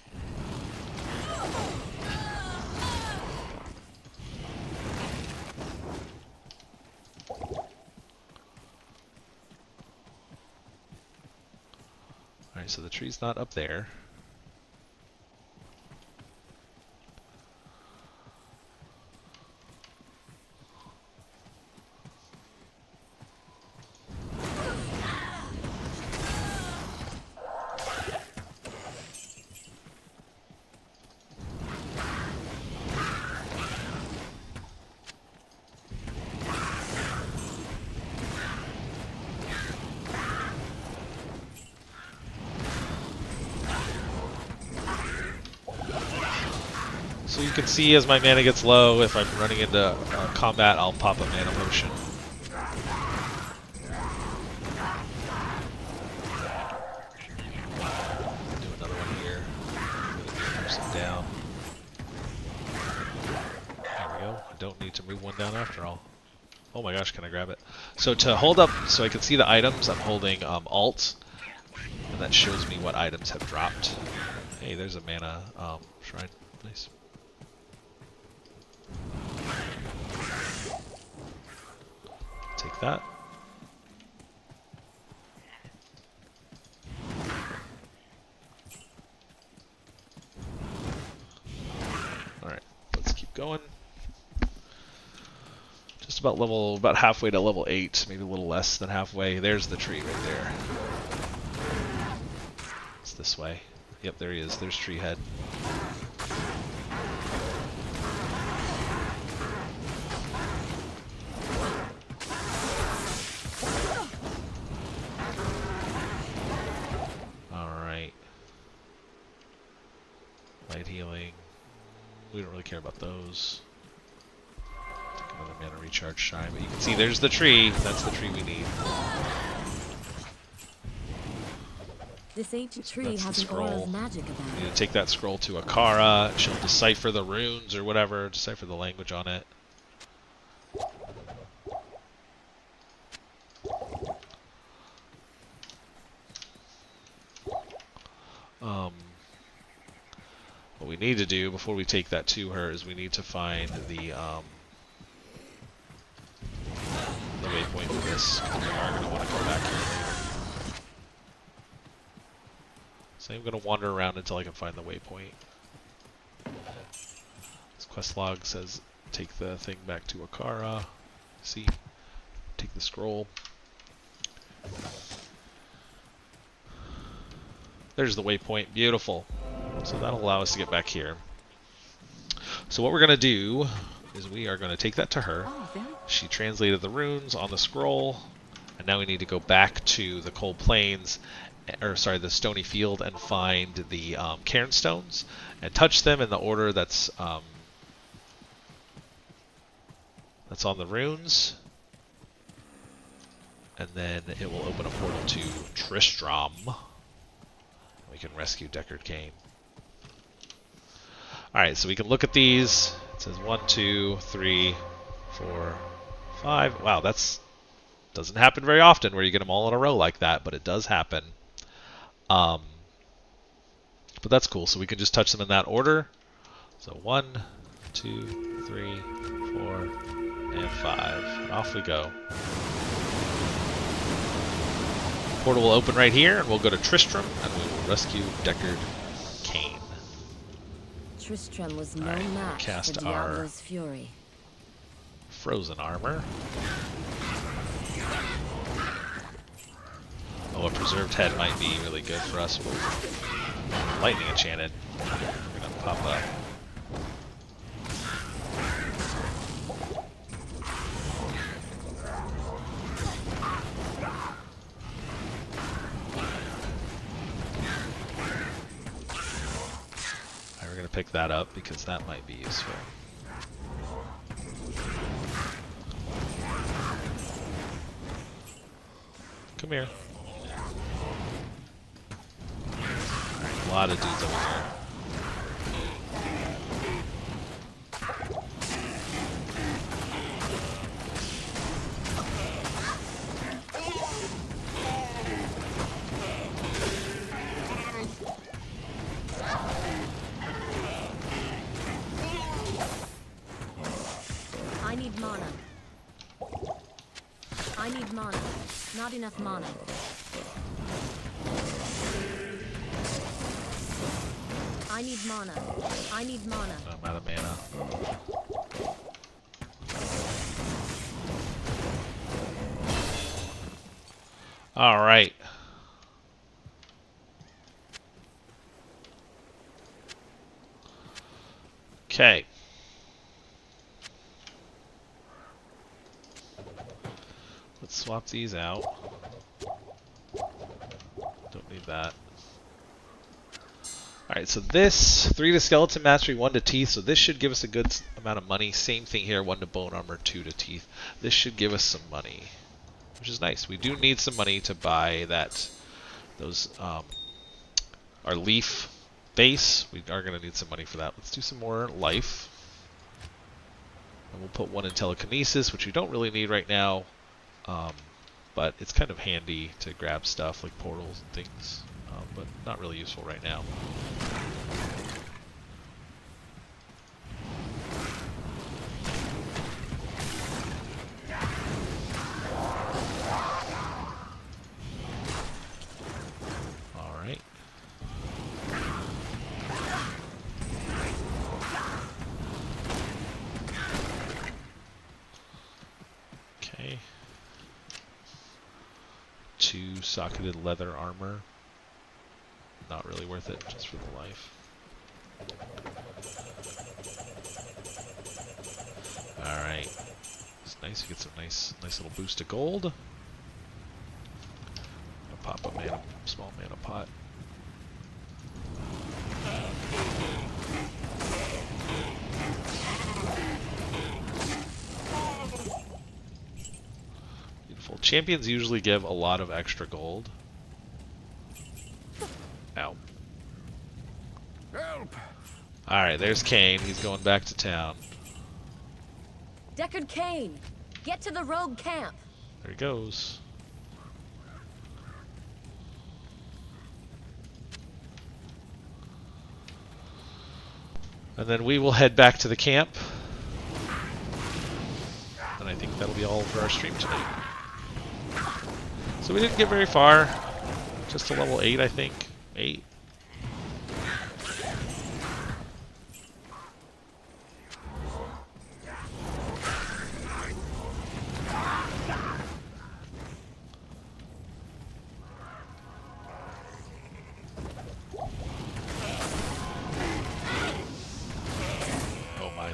[SPEAKER 1] Alright, so the tree's not up there. So you can see as my mana gets low, if I'm running into combat, I'll pop a mana potion. Do another one here. Person down. There we go. I don't need to move one down after all. Oh my gosh, can I grab it? So to hold up, so I can see the items, I'm holding Alt, and that shows me what items have dropped. Hey, there's a mana shrine. Nice. Take that. Alright, let's keep going. Just about halfway to level 8, maybe a little less than halfway. There's the tree right there. It's this way. Yep, there he is. There's Treehead. Light healing. We don't really care about those. Take another mana recharge shrine. But you can see there's the tree. That's the tree we need.
[SPEAKER 4] This ancient
[SPEAKER 1] So
[SPEAKER 4] tree
[SPEAKER 1] that's
[SPEAKER 4] has
[SPEAKER 1] the
[SPEAKER 4] an aura
[SPEAKER 1] scroll.
[SPEAKER 4] of magic about
[SPEAKER 1] You need
[SPEAKER 4] it.
[SPEAKER 1] to take that scroll to Akara. She'll decipher the runes or whatever, decipher the language on it. What we need to do before we take that to her is we need to find the waypoint for this. We are going to want to come back here later. So I'm going to wander around until I can find the waypoint. This quest log says take the thing back to Akara. See? Take the scroll. There's the waypoint. Beautiful. So that'll allow us to get back here. So what we're going to do is we are going to take that to her. She translated the runes on the scroll. And now we need to go back to the Cold Plains, or sorry, the Stony Field, and find the cairn stones and touch them in the order that's on the runes. And then it will open a portal to Tristram. We can rescue Deckard Cain. Alright, so we can look at these. It says 1, 2, 3, 4, 5. Wow, that's doesn't happen very often where you get them all in a row like that, but it does happen. But that's cool. So we can just touch them in that order. So 1, 2, 3, 4, and 5. And off we go. Portal will open right here, and we'll go to Tristram, and we will rescue Deckard Cain.
[SPEAKER 4] Tristram was no
[SPEAKER 1] Alright,
[SPEAKER 4] match
[SPEAKER 1] cast
[SPEAKER 4] for
[SPEAKER 1] our
[SPEAKER 4] Diablo's fury.
[SPEAKER 1] frozen armor. Oh, a preserved head might be really good for us. Lightning enchanted. We're gonna pop up. We're gonna pick that up because that might be useful. Come here. Alright, a lot of dudes over here.
[SPEAKER 4] I need mana. I need mana. Not enough mana. I need mana. I need mana.
[SPEAKER 1] I'm out of mana. Alright. Okay. Let's swap these out. Don't need that. Alright, so this, 3 to skeleton mastery, 1 to teeth, so this should give us a good amount of money. Same thing here, 1 to bone armor, 2 to teeth. This should give us some money, which is nice. We do need some money to buy our leaf base. We are going to need some money for that. Let's do some more life. And we'll put 1 in telekinesis, which we don't really need right now. But it's kind of handy to grab stuff like portals and things, but not really useful right now. Alright. Okay. 2 socketed leather armor. Not really worth it, just for the life. Alright. It's nice to get some nice little boost of gold. I'll pop a small mana pot. champions usually give a lot of extra gold. Ow.
[SPEAKER 2] Help!
[SPEAKER 1] Alright, there's Kane. He's going back to town.
[SPEAKER 4] Deckard Cain, get to the rogue camp.
[SPEAKER 1] There he goes. And then we will head back to the camp. And I think that'll be all for our stream tonight. So we didn't get very far. Just to level 8, I think. 8.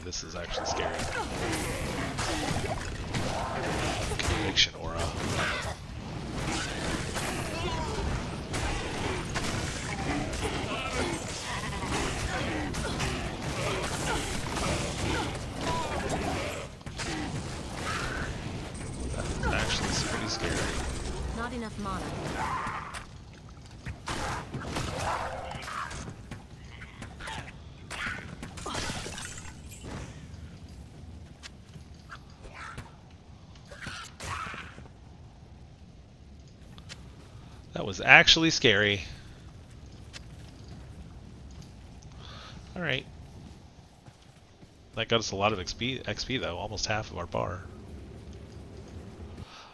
[SPEAKER 1] This is actually scary. Conviction aura. That actually is pretty scary.
[SPEAKER 4] Not enough mana.
[SPEAKER 1] That was actually scary. Alright. That got us a lot of XP though, almost half of our bar.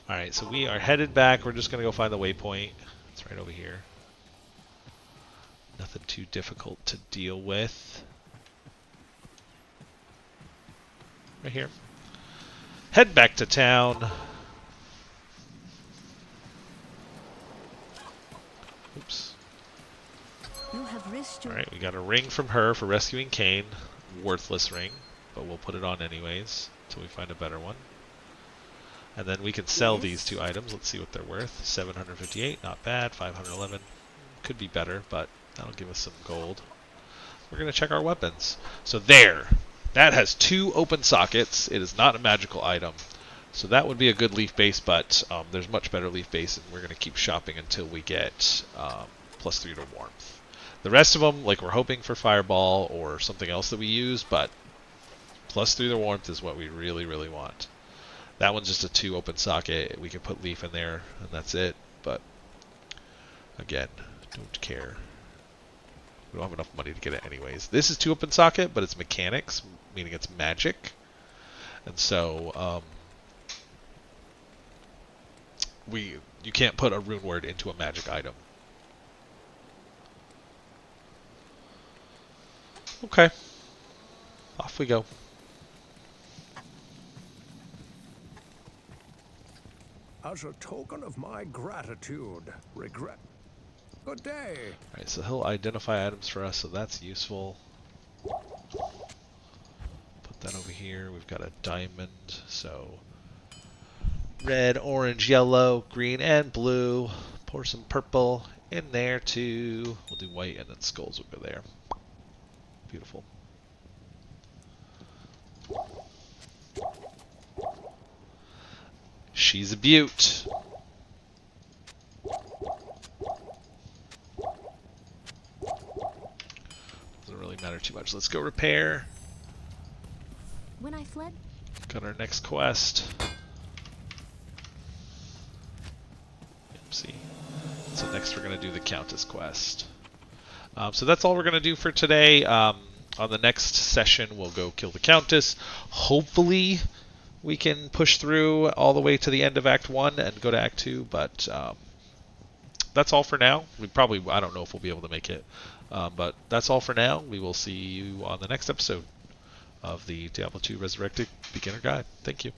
[SPEAKER 1] Alright, so we are headed back. We're just going to go find the waypoint. It's right over here. Nothing too difficult to deal with. Right here. Head back to town. Oops. Alright, we got a ring from her for rescuing Cain. Worthless ring, but we'll put it on anyways until we find a better one. And then we can sell these 2 items. Let's see what they're worth. 758, not bad. 511, could be better, but that'll give us some gold. We're going to check our weapons. So there, that has 2 open sockets. It is not a magical item. So that would be a good leaf base, but there's much better leaf base, and we're going to keep shopping until we get +3 to warmth. The rest of them, like we're hoping for fireball or something else that we use, but +3 to warmth is what we really, really want. That one's just a 2 open socket. We can put leaf in there, and that's it. But again, don't care. We don't have enough money to get it anyways. This is 2 open socket, but it's mechanics, meaning it's magic, and so you can't put a rune word into a magic item. Okay, off we go.
[SPEAKER 6] As a token of my gratitude, regret. Good day.
[SPEAKER 1] Alright, so he'll identify items for us, so that's useful. Put that over here. We've got a diamond, so red, orange, yellow, green, and blue. Pour some purple in there too. We'll do white, and then skulls will go there. Beautiful. She's a beaut. Doesn't really matter too much. Let's go repair.
[SPEAKER 3] When I fled,
[SPEAKER 1] Got our next quest. See. So next we're going to do the Countess quest. So that's all we're going to do for today. On the next session, we'll go kill the Countess. Hopefully, we can push through all the way to the end of Act 1 and go to Act 2, but that's all for now. I don't know if we'll be able to make it, but that's all for now. We will see you on the next episode of the Diablo 2 Resurrected Beginner Guide. Thank you.